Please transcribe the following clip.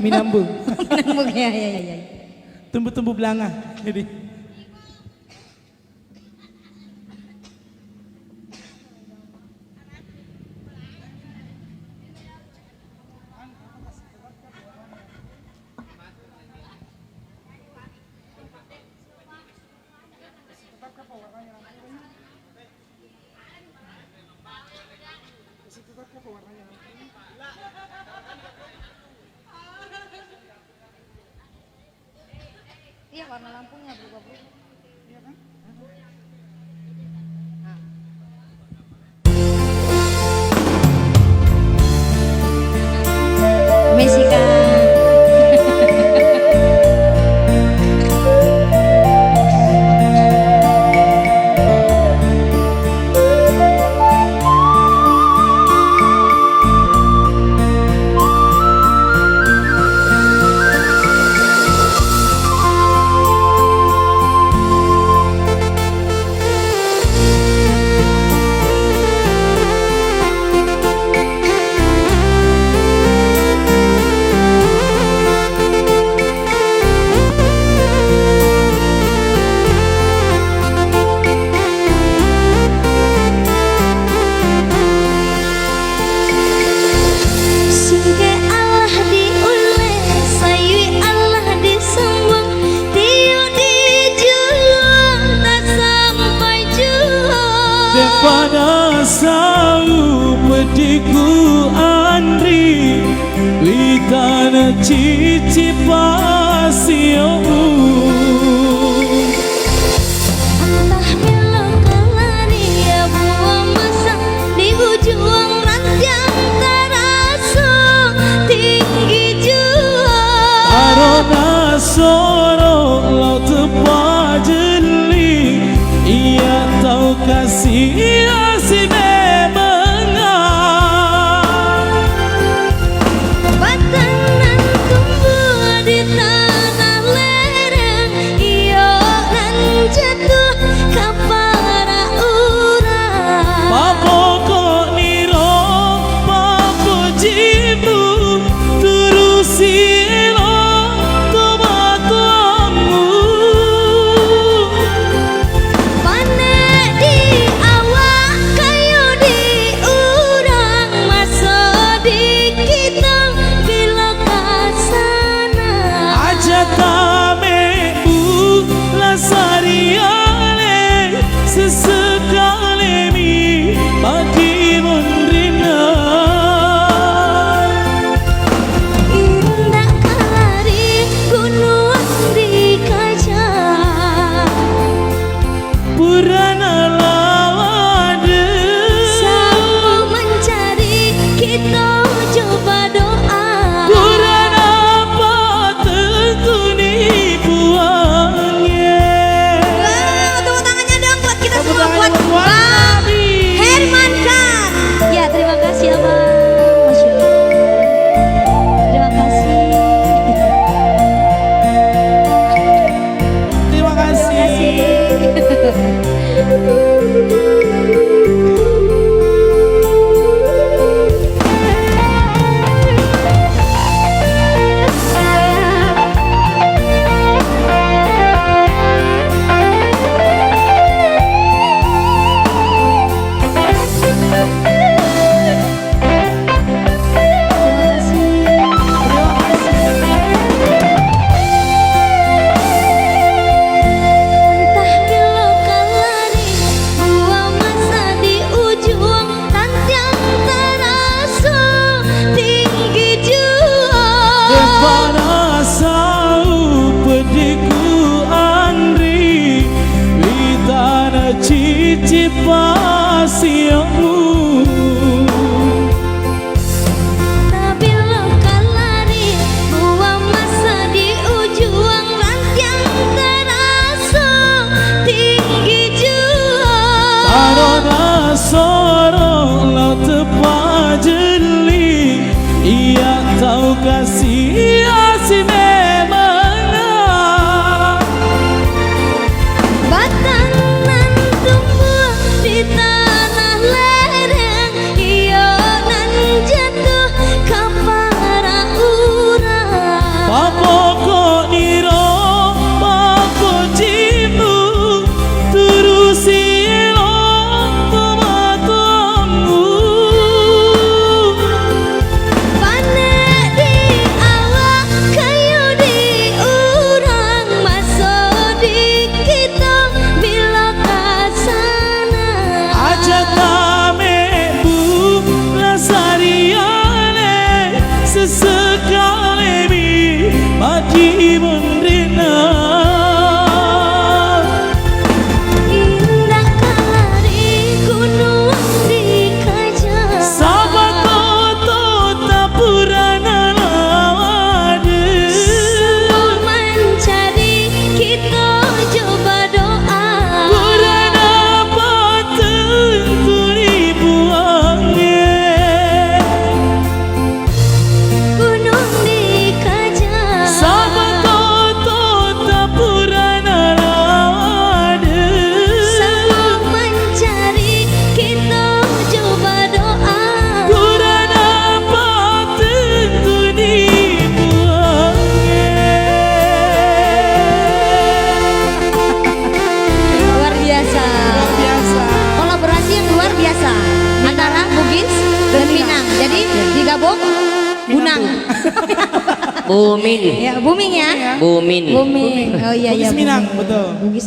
Minambung. Minambung ya. Tumbuh-tumbuh belanga. Jadi. Iya, warna lampunya berubah-berubah. Iya kan? Mesika. Pada sau pediku andri Witana cici pasiomu Entah belok kelari ya buang masa di ujung ranjang taraso tinggi juang Arona sorok lau tepat jeli Ia tahu kasih si Batanan tumbuh di tanah lereng iyo dan jatuh ke para urang Papoko niro papo jibu turusi lo tomatomu Pane di awak dan Minang. Jadi digabung Bunang. Bumin. Ya, booming ya. Bumin. Booming. Oh iya iya. Bugis Minang, booming. betul. Bugis